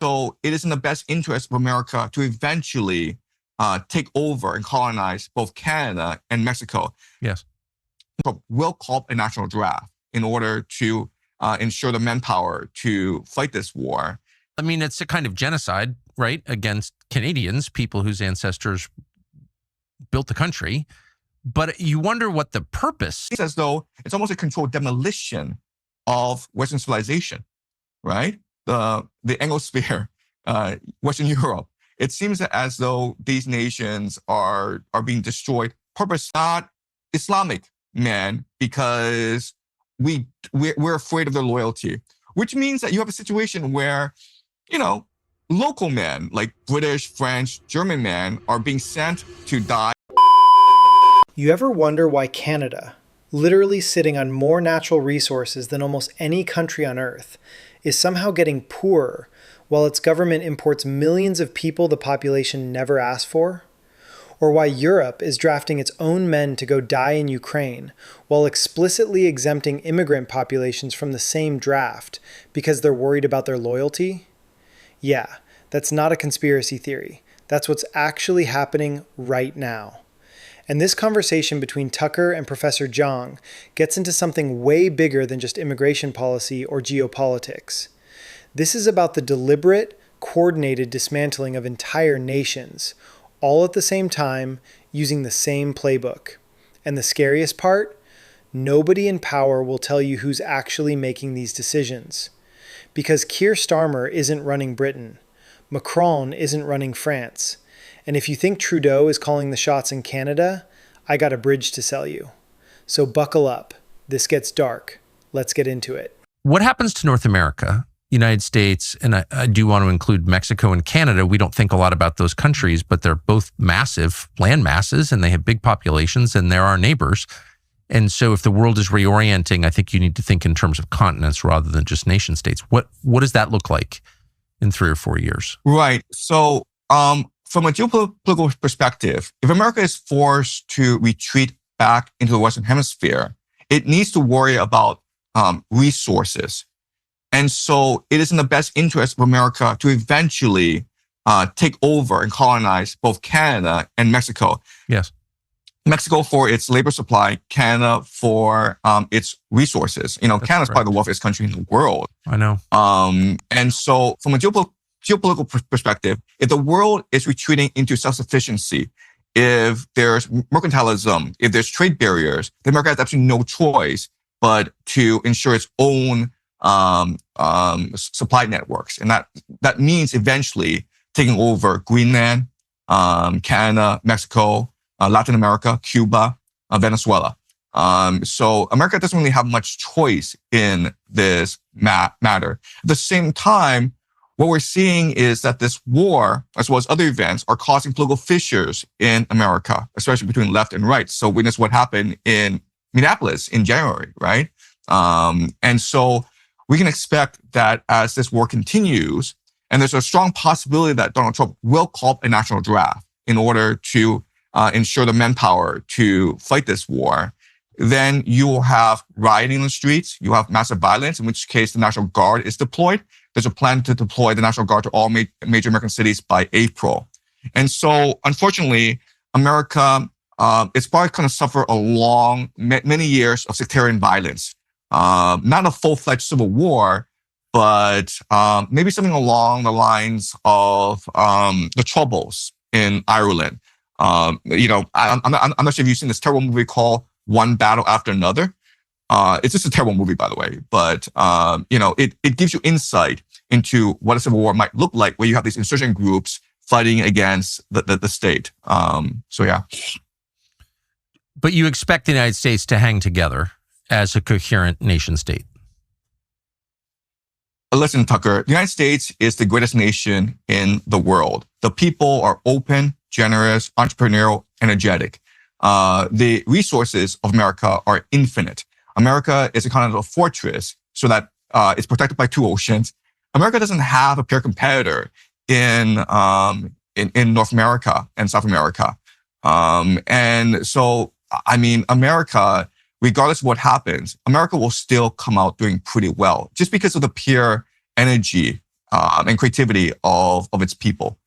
So it is in the best interest of America to eventually take over and colonize both Canada and Mexico. Yes. So we'll call a national draft in order to ensure the manpower to fight this war. I mean, it's a kind of genocide, right, against Canadians, people whose ancestors built the country. But you wonder what the purpose. It's as though it's almost a controlled demolition of Western civilization, right? The Anglosphere, Western Europe. It seems as though these nations are being destroyed. Purpose not Islamic man, because we're afraid of their loyalty, which means that you have a situation where, local men like British, French, German men are being sent to die. You ever wonder why Canada, literally sitting on more natural resources than almost any country on Earth, is somehow getting poorer while its government imports millions of people the population never asked for? Or why Europe is drafting its own men to go die in Ukraine while explicitly exempting immigrant populations from the same draft because they're worried about their loyalty? Yeah, that's not a conspiracy theory. That's what's actually happening right now. And this conversation between Tucker and Professor Jiang gets into something way bigger than just immigration policy or geopolitics. This is about the deliberate, coordinated dismantling of entire nations, all at the same time, using the same playbook. And the scariest part? Nobody in power will tell you who's actually making these decisions. Because Keir Starmer isn't running Britain. Macron isn't running France. And if you think Trudeau is calling the shots in Canada, I got a bridge to sell you. So buckle up. This gets dark. Let's get into it. What happens to North America, United States, and I do want to include Mexico and Canada. We don't think a lot about those countries, but they're both massive land masses and they have big populations and they're our neighbors. And so if the world is reorienting, I think you need to think in terms of continents rather than just nation states. What does that look like in 3 or 4 years? Right. So from a geopolitical perspective, if America is forced to retreat back into the Western Hemisphere, it needs to worry about resources. And so it is in the best interest of America to eventually take over and colonize both Canada and Mexico. Yes. Mexico for its labor supply, Canada for its resources. Canada's probably the wealthiest country in the world. I know. And so from a geopolitical perspective, if the world is retreating into self-sufficiency, if there's mercantilism, if there's trade barriers, then America has absolutely no choice but to ensure its own supply networks. And that means eventually taking over Greenland, Canada, Mexico, Latin America, Cuba, Venezuela. So America doesn't really have much choice in this matter. At the same time, what we're seeing is that this war, as well as other events, are causing political fissures in America, especially between left and right. So witness what happened in Minneapolis in January, right? And so we can expect that as this war continues, and there's a strong possibility that Donald Trump will call a national draft in order to ensure the manpower to fight this war, then you will have rioting in the streets, you have massive violence, in which case the National Guard is deployed. There's a plan to deploy the National Guard to all major American cities by April. And so, unfortunately, America is probably going to suffer many years of sectarian violence. Not a full-fledged civil war, but maybe something along the lines of the Troubles in Ireland. I'm not sure if you've seen this terrible movie called One Battle After Another. It's just a terrible movie, by the way, but it gives you insight into what a civil war might look like, where you have these insurgent groups fighting against the state. So yeah. But you expect the United States to hang together as a coherent nation state? Listen, Tucker, the United States is the greatest nation in the world. The people are open, generous, entrepreneurial, energetic. The resources of America are infinite. America is a continental fortress so that it's protected by 2 oceans. America doesn't have a peer competitor in North America and South America. And so, America, regardless of what happens, America will still come out doing pretty well just because of the pure energy and creativity of its people.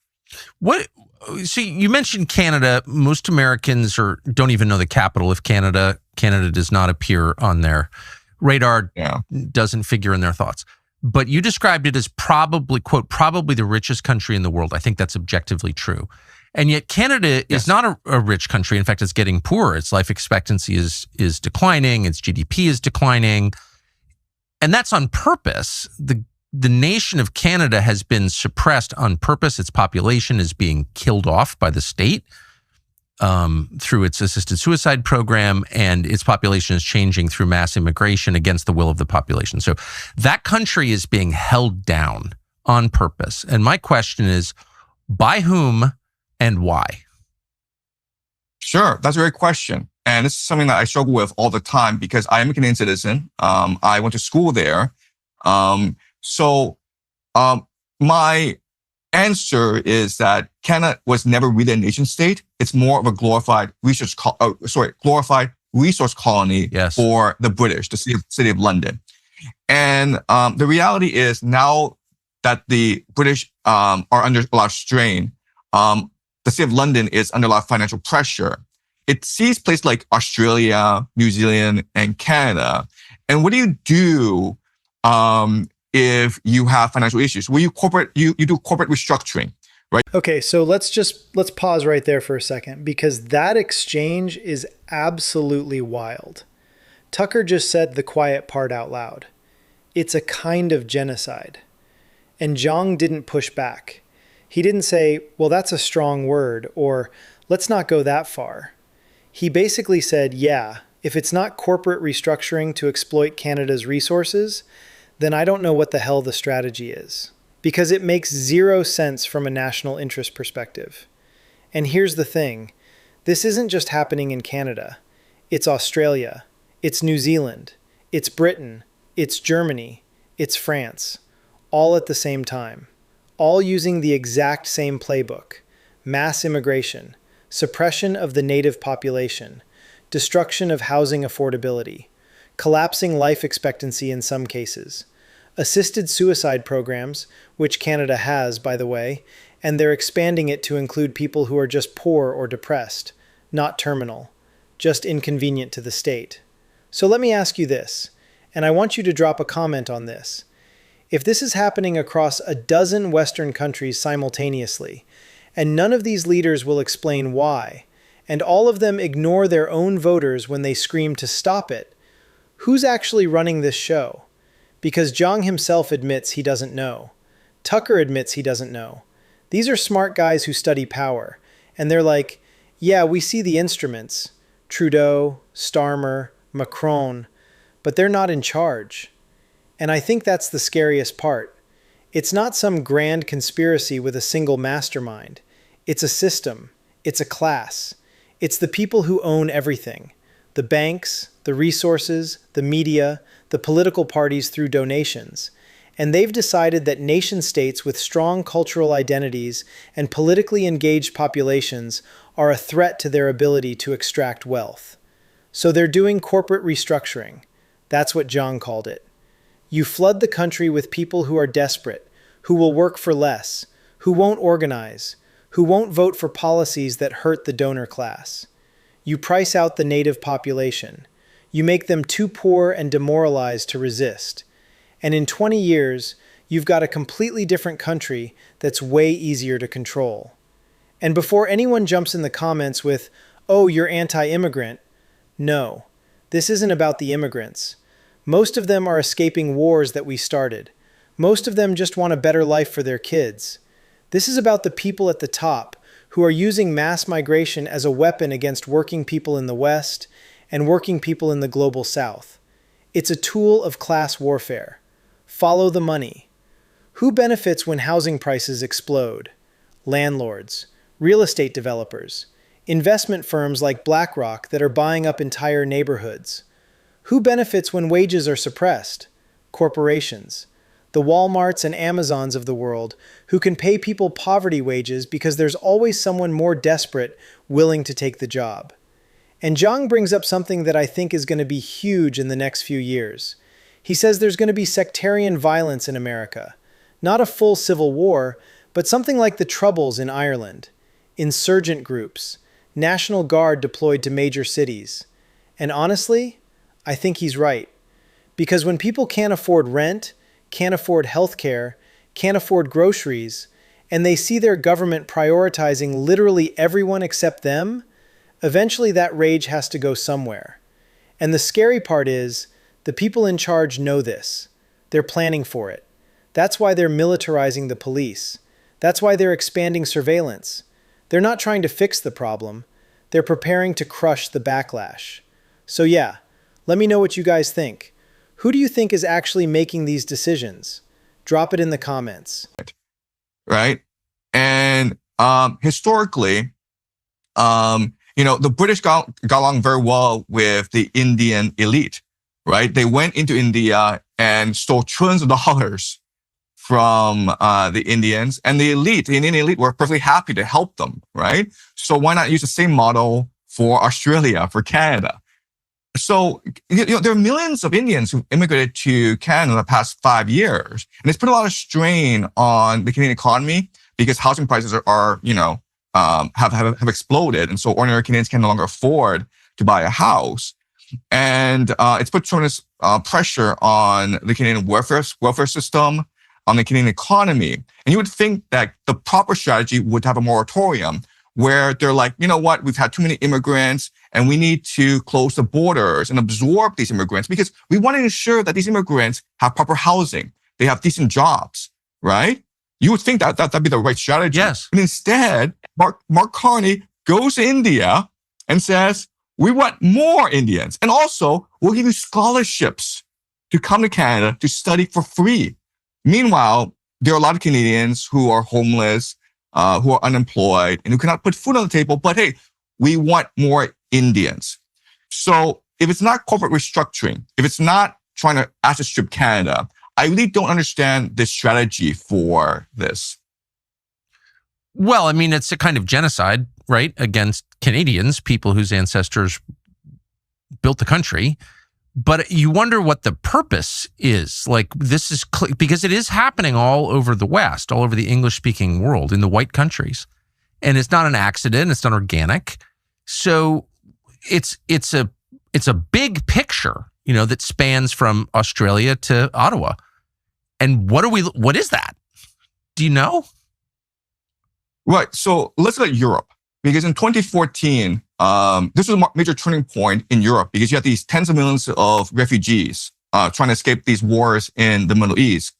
So you mentioned Canada. Most Americans don't even know the capital of Canada. Canada does not appear on their radar, doesn't figure in their thoughts. But you described it as probably, quote, probably the richest country in the world. I think that's objectively true. And yet Canada is not a rich country. In fact, it's getting poorer. Its life expectancy is declining. Its GDP is declining. And that's on purpose. The nation of Canada has been suppressed on purpose. Its population is being killed off by the state through its assisted suicide program, and its population is changing through mass immigration against the will of the population. So that country is being held down on purpose. And my question is, by whom and why? Sure, that's a great question. And this is something that I struggle with all the time because I am a Canadian citizen. I went to school there. So my answer is that Canada was never really a nation state. It's more of a glorified resource colony for the British, the city of London. And the reality is now that the British are under a lot of strain, the city of London is under a lot of financial pressure. It sees places like Australia, New Zealand, and Canada. And what do you do if you have financial issues? Well, you do corporate restructuring, right? Okay, so let's pause right there for a second, because that exchange is absolutely wild. Tucker just said the quiet part out loud. It's a kind of genocide. And Jiang didn't push back. He didn't say, well, that's a strong word, or let's not go that far. He basically said, yeah, if it's not corporate restructuring to exploit Canada's resources, then I don't know what the hell the strategy is. Because it makes zero sense from a national interest perspective. And here's the thing. This isn't just happening in Canada. It's Australia. It's New Zealand. It's Britain. It's Germany. It's France. All at the same time. All using the exact same playbook. Mass immigration. Suppression of the native population. Destruction of housing affordability. Collapsing life expectancy in some cases. Assisted suicide programs, which Canada has, by the way, and they're expanding it to include people who are just poor or depressed, not terminal, just inconvenient to the state. So let me ask you this, and I want you to drop a comment on this. If this is happening across a dozen Western countries simultaneously, and none of these leaders will explain why, and all of them ignore their own voters when they scream to stop it, who's actually running this show? Because Jiang himself admits he doesn't know. Tucker admits he doesn't know. These are smart guys who study power, and they're like, yeah, we see the instruments, Trudeau, Starmer, Macron, but they're not in charge. And I think that's the scariest part. It's not some grand conspiracy with a single mastermind. It's a system. It's a class. It's the people who own everything. The banks, the resources, the media, the political parties through donations. And they've decided that nation states with strong cultural identities and politically engaged populations are a threat to their ability to extract wealth. So they're doing corporate restructuring. That's what Jiang called it. You flood the country with people who are desperate, who will work for less, who won't organize, who won't vote for policies that hurt the donor class. You price out the native population. You make them too poor and demoralized to resist. And in 20 years, you've got a completely different country that's way easier to control. And before anyone jumps in the comments with, oh, you're anti-immigrant, no, this isn't about the immigrants. Most of them are escaping wars that we started. Most of them just want a better life for their kids. This is about the people at the top who are using mass migration as a weapon against working people in the West and working people in the global South. It's a tool of class warfare. Follow the money. Who benefits when housing prices explode? Landlords, real estate developers, investment firms like BlackRock that are buying up entire neighborhoods. Who benefits when wages are suppressed? Corporations. The Walmarts and Amazons of the world who can pay people poverty wages because there's always someone more desperate willing to take the job. And Jiang brings up something that I think is going to be huge in the next few years. He says there's going to be sectarian violence in America. Not a full civil war, but something like the Troubles in Ireland. Insurgent groups, National Guard deployed to major cities. And honestly, I think he's right. Because when people can't afford rent, can't afford healthcare, can't afford groceries, and they see their government prioritizing literally everyone except them, eventually that rage has to go somewhere. And the scary part is, the people in charge know this. They're planning for it. That's why they're militarizing the police. That's why they're expanding surveillance. They're not trying to fix the problem. They're preparing to crush the backlash. So yeah, let me know what you guys think. Who do you think is actually making these decisions? Drop it in the comments. Right? And historically, the British got along very well with the Indian elite, right? They went into India and stole trillions of dollars from the Indians, and the Indian elite were perfectly happy to help them, right? So why not use the same model for Australia, for Canada? So, there are millions of Indians who immigrated to Canada in the past 5 years, and it's put a lot of strain on the Canadian economy because housing prices are have exploded, and so ordinary Canadians can no longer afford to buy a house, and it's put tremendous pressure on the Canadian welfare system, on the Canadian economy. And you would think that the proper strategy would have a moratorium where they're like, you know what, we've had too many immigrants and we need to close the borders and absorb these immigrants because we want to ensure that these immigrants have proper housing, they have decent jobs, right? You would think that that'd be the right strategy. Yes. And instead, Mark Carney goes to India and says, we want more Indians. And also, we'll give you scholarships to come to Canada to study for free. Meanwhile, there are a lot of Canadians who are homeless, who are unemployed, and who cannot put food on the table. But hey, we want more Indians. So if it's not corporate restructuring, if it's not trying to asset strip Canada, I really don't understand the strategy for this. Well, I mean, it's a kind of genocide, right, against Canadians, people whose ancestors built the country. But you wonder what the purpose is. Like, this is because it is happening all over the West, all over the English-speaking world, in the white countries, and it's not an accident. It's not organic. So it's a big picture, that spans from Australia to Ottawa. And what is that? Do you know? Right. So let's look at Europe, because in 2014, this was a major turning point in Europe because you had these tens of millions of refugees trying to escape these wars in the Middle East,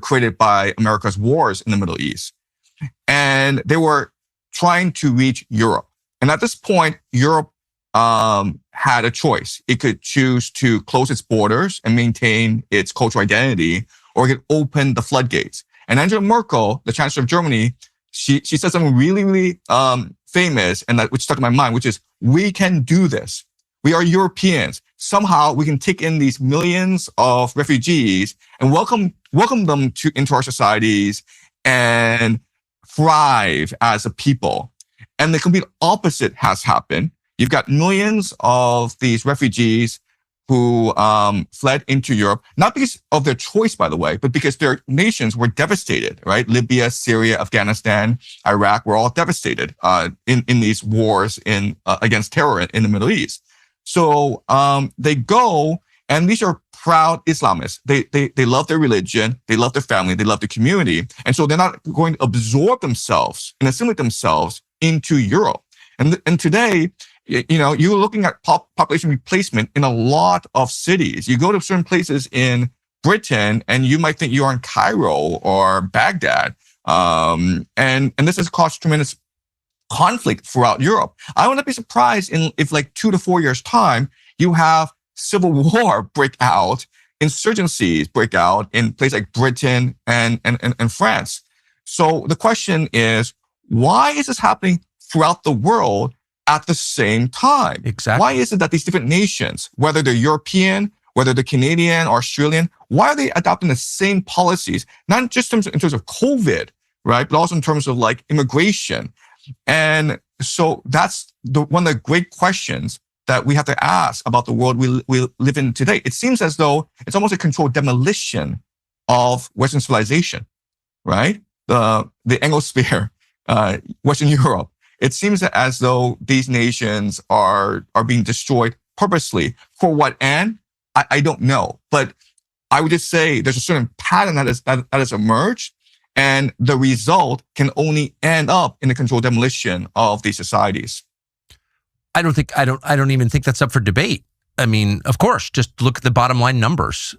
created by America's wars in the Middle East. And they were trying to reach Europe. And at this point, Europe had a choice. It could choose to close its borders and maintain its cultural identity, or it could open the floodgates. And Angela Merkel, the Chancellor of Germany, she said something really, really famous, and which stuck in my mind, which is, we can do this. We are Europeans. Somehow we can take in these millions of refugees and welcome them into our societies and thrive as a people. And the complete opposite has happened. You've got millions of these refugees who fled into Europe, not because of their choice, by the way, but because their nations were devastated, right? Libya, Syria, Afghanistan, Iraq were all devastated in these wars against terror in the Middle East. So they go, and these are proud Islamists. They love their religion, they love their family, they love their community. And so they're not going to absorb themselves and assimilate themselves into Europe. And today, you're looking at population replacement in a lot of cities. You go to certain places in Britain and you might think you're in Cairo or Baghdad. And this has caused tremendous conflict throughout Europe. I would not be surprised if 2 to 4 years time, you have civil war break out, insurgencies break out in places like Britain and France. So the question is, why is this happening throughout the world at the same time? Exactly. Why is it that these different nations, whether they're European, whether they're Canadian or Australian, why are they adopting the same policies? Not just in terms of COVID, right? But also in terms of immigration. And so that's one of the great questions that we have to ask about the world we live in today. It seems as though it's almost a controlled demolition of Western civilization, right? The Anglosphere, Western Europe. It seems as though these nations are being destroyed purposely. For what end? I don't know. But I would just say there's a certain pattern that has emerged, and the result can only end up in the controlled demolition of these societies. I don't even think that's up for debate. I mean, of course, just look at the bottom line numbers.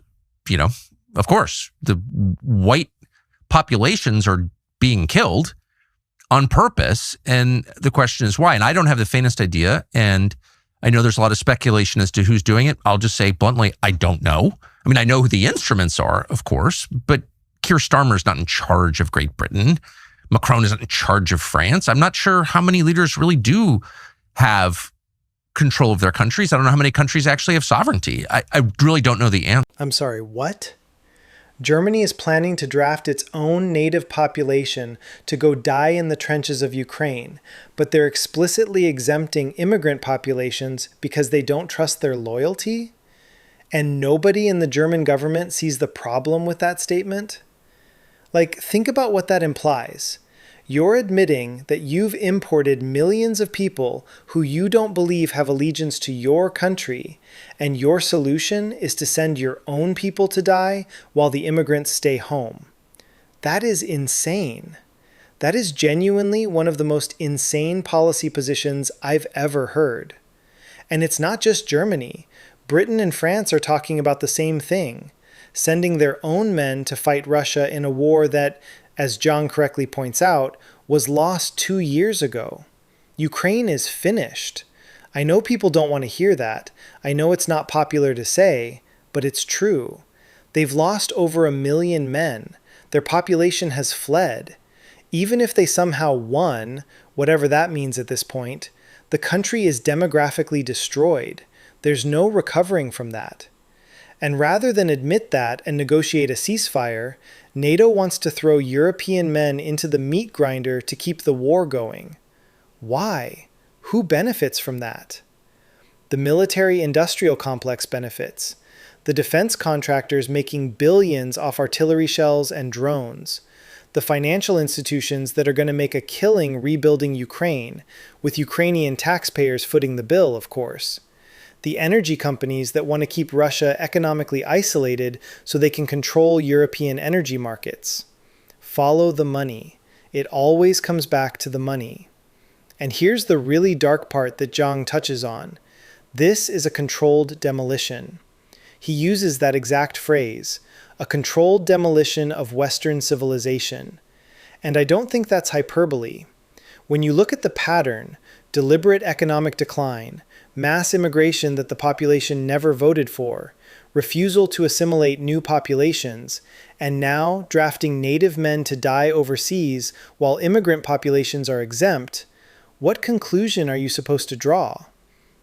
Of course, the white populations are being killed on purpose. And the question is why? And I don't have the faintest idea. And I know there's a lot of speculation as to who's doing it. I'll just say bluntly, I don't know. I mean, I know who the instruments are, of course, but Keir Starmer's not in charge of Great Britain. Macron isn't in charge of France. I'm not sure how many leaders really do have control of their countries. I don't know how many countries actually have sovereignty. I really don't know the answer. I'm sorry, what? Germany is planning to draft its own native population to go die in the trenches of Ukraine, but they're explicitly exempting immigrant populations because they don't trust their loyalty? And nobody in the German government sees the problem with that statement? Like, think about what that implies. You're admitting that you've imported millions of people who you don't believe have allegiance to your country, and your solution is to send your own people to die while the immigrants stay home. That is insane. That is genuinely one of the most insane policy positions I've ever heard. And it's not just Germany. Britain and France are talking about the same thing, sending their own men to fight Russia in a war that, as Jiang correctly points out, was lost 2 years ago. Ukraine is finished. I know people don't want to hear that. I know it's not popular to say, but it's true. They've lost over 1 million men. Their population has fled. Even if they somehow won, whatever that means at this point, the country is demographically destroyed. There's no recovering from that. And rather than admit that and negotiate a ceasefire, NATO wants to throw European men into the meat grinder to keep the war going. Why? Who benefits from that? The military-industrial complex benefits. The defense contractors making billions off artillery shells and drones. The financial institutions that are going to make a killing rebuilding Ukraine, with Ukrainian taxpayers footing the bill, of course. The energy companies that want to keep Russia economically isolated so they can control European energy markets. Follow the money. It always comes back to the money. And here's the really dark part that Jiang touches on. This is a controlled demolition. He uses that exact phrase, a controlled demolition of Western civilization. And I don't think that's hyperbole. When you look at the pattern, deliberate economic decline, mass immigration that the population never voted for, refusal to assimilate new populations, and now drafting native men to die overseas while immigrant populations are exempt, what conclusion are you supposed to draw?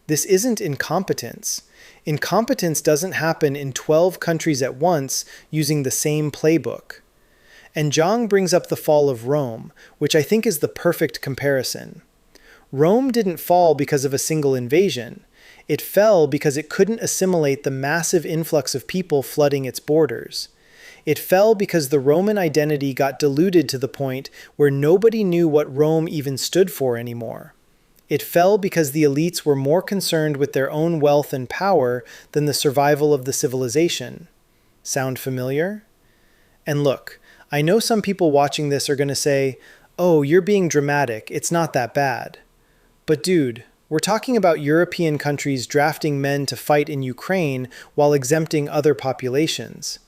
This isn't incompetence. Incompetence doesn't happen in 12 countries at once using the same playbook. And Jiang brings up the fall of Rome, which I think is the perfect comparison. Rome didn't fall because of a single invasion. It fell because it couldn't assimilate the massive influx of people flooding its borders. It fell because the Roman identity got diluted to the point where nobody knew what Rome even stood for anymore. It fell because the elites were more concerned with their own wealth and power than the survival of the civilization. Sound familiar? And look, I know some people watching this are going to say, "Oh, you're being dramatic. It's not that bad." But dude, we're talking about European countries drafting men to fight in Ukraine while exempting other populations.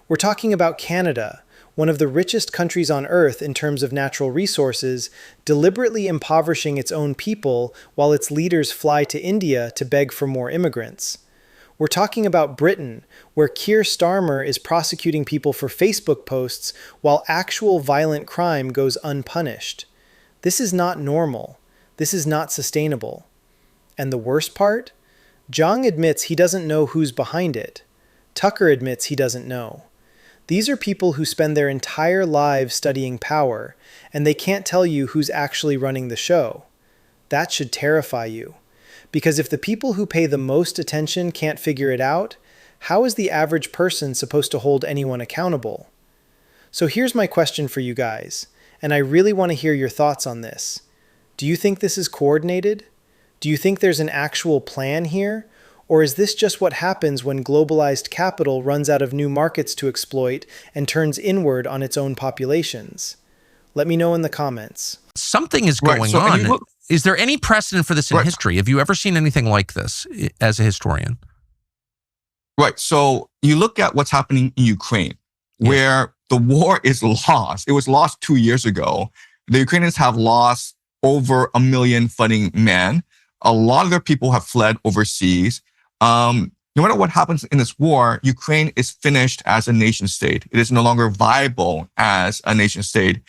We're talking about Canada, one of the richest countries on Earth in terms of natural resources, deliberately impoverishing its own people while its leaders fly to India to beg for more immigrants. We're talking about Britain, where Keir Starmer is prosecuting people for Facebook posts while actual violent crime goes unpunished. This is not normal. This is not sustainable. And the worst part? Jiang admits he doesn't know who's behind it. Tucker admits he doesn't know. These are people who spend their entire lives studying power, and they can't tell you who's actually running the show. That should terrify you. Because if the people who pay the most attention can't figure it out, how is the average person supposed to hold anyone accountable? So here's my question for you guys, and I really want to hear your thoughts on this. Do you think this is coordinated? Do you think there's an actual plan here? Or is this just what happens when globalized capital runs out of new markets to exploit and turns inward on its own populations? Let me know in the comments. Something is going on. Is there any precedent for this in history? Have you ever seen anything like this as a historian? Right. So you look at what's happening in Ukraine, where the war is lost. It was lost 2 years ago. The Ukrainians have lost over 1 million fighting men. A lot of their people have fled overseas. No matter what happens in this war, Ukraine is finished as a nation state. It is no longer viable as a nation state.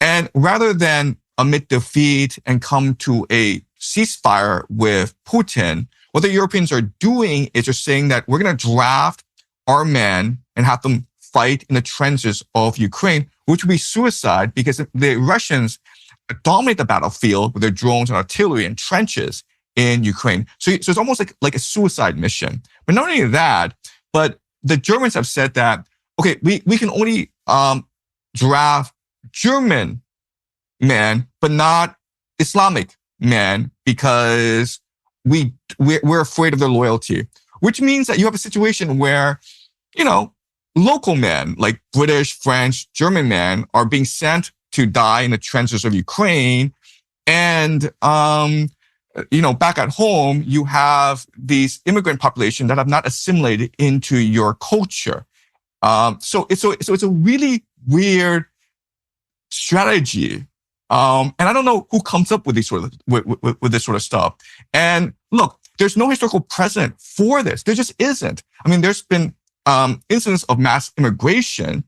And rather than admit defeat and come to a ceasefire with Putin, what the Europeans are doing is they're saying that we're going to draft our men and have them fight in the trenches of Ukraine, which would be suicide because the Russians dominate the battlefield with their drones and artillery and trenches in Ukraine. So it's almost like a suicide mission. But not only that, but the Germans have said that, okay, we can only draft German men, but not Islamic men because we're afraid of their loyalty, which means that you have a situation where, local men like British, French, German men are being sent to die in the trenches of Ukraine. And, back at home, you have these immigrant population that have not assimilated into your culture. So it's a really weird strategy. And I don't know who comes up with these with this sort of stuff. And look, there's no historical precedent for this. There just isn't. I mean, there's been incidents of mass immigration.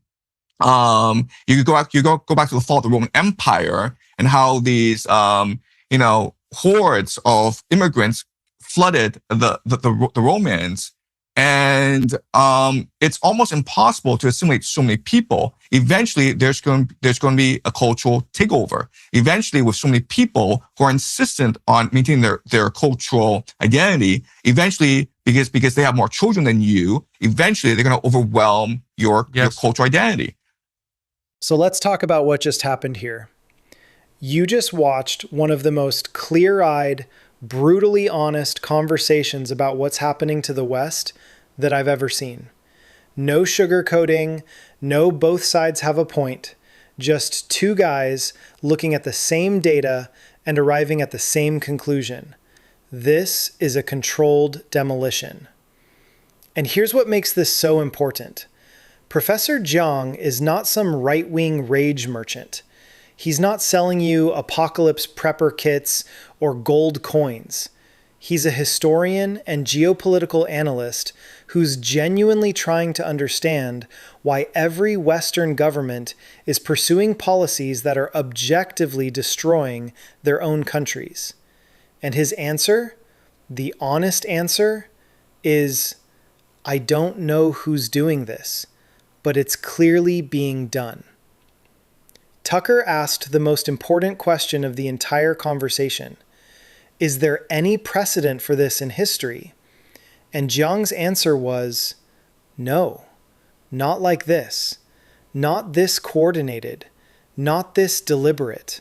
You could go back to the fall of the Roman Empire and how these hordes of immigrants flooded the Romans. And it's almost impossible to assimilate so many people. Eventually, there's going to be a cultural takeover. Eventually, with so many people who are insistent on maintaining their cultural identity, eventually, because they have more children than you, eventually they're going to overwhelm your cultural identity. So let's talk about what just happened here. You just watched one of the most clear-eyed, brutally honest conversations about what's happening to the West that I've ever seen. No sugarcoating, no both sides have a point, just two guys looking at the same data and arriving at the same conclusion. This is a controlled demolition. And here's what makes this so important. Professor Jiang is not some right-wing rage merchant. He's not selling you apocalypse prepper kits or gold coins. He's a historian and geopolitical analyst who's genuinely trying to understand why every Western government is pursuing policies that are objectively destroying their own countries. And his answer, the honest answer, is, I don't know who's doing this, but it's clearly being done. Tucker asked the most important question of the entire conversation. Is there any precedent for this in history? And Jiang's answer was, no, not like this, not this coordinated, not this deliberate.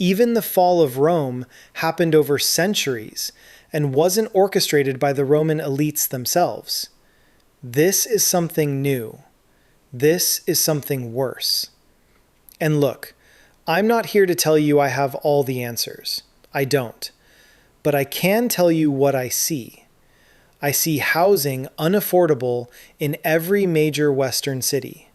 Even the fall of Rome happened over centuries and wasn't orchestrated by the Roman elites themselves. This is something new. This is something worse. And look, I'm not here to tell you I have all the answers. I don't. But I can tell you what I see. I see housing unaffordable in every major Western city.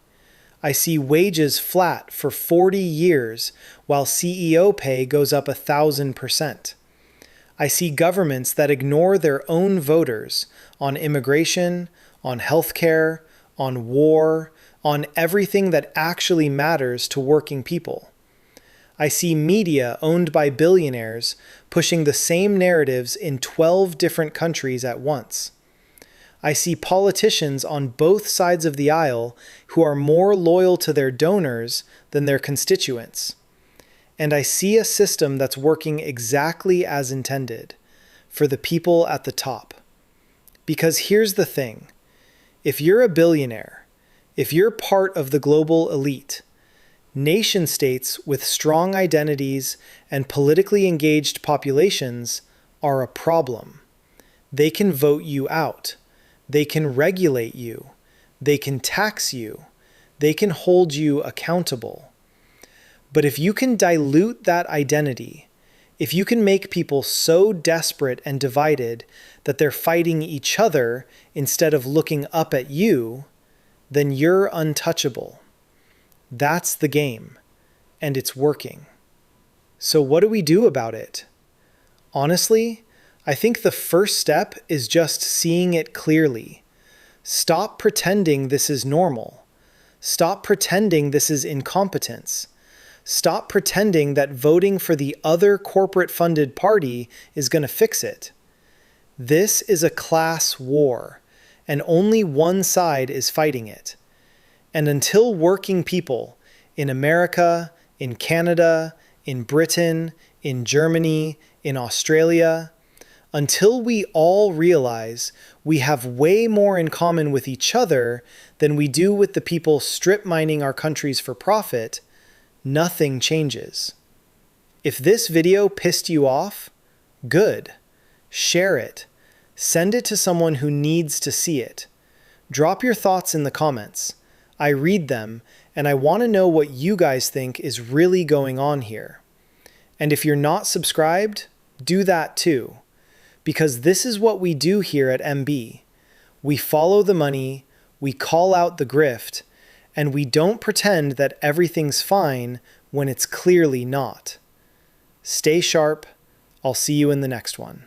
I see wages flat for 40 years while CEO pay goes up 1,000%. I see governments that ignore their own voters on immigration, on healthcare, on war, on everything that actually matters to working people. I see media owned by billionaires pushing the same narratives in 12 different countries at once. I see politicians on both sides of the aisle who are more loyal to their donors than their constituents. And I see a system that's working exactly as intended, for the people at the top. Because here's the thing. If you're a billionaire, if you're part of the global elite, nation states with strong identities and politically engaged populations are a problem. They can vote you out. They can regulate you. They can tax you. They can hold you accountable. But if you can dilute that identity, if you can make people so desperate and divided that they're fighting each other instead of looking up at you, then you're untouchable. That's the game, and it's working. So what do we do about it? Honestly, I think the first step is just seeing it clearly. Stop pretending this is normal. Stop pretending this is incompetence. Stop pretending that voting for the other corporate-funded party is going to fix it. This is a class war, and only one side is fighting it. And until working people in America, in Canada, in Britain, in Germany, in Australia, until we all realize we have way more in common with each other than we do with the people strip mining our countries for profit, nothing changes. If this video pissed you off, good. Share it. Send it to someone who needs to see it. Drop your thoughts in the comments. I read them, and I want to know what you guys think is really going on here. And if you're not subscribed, do that too. Because this is what we do here at MB. We follow the money, we call out the grift, and we don't pretend that everything's fine when it's clearly not. Stay sharp. I'll see you in the next one.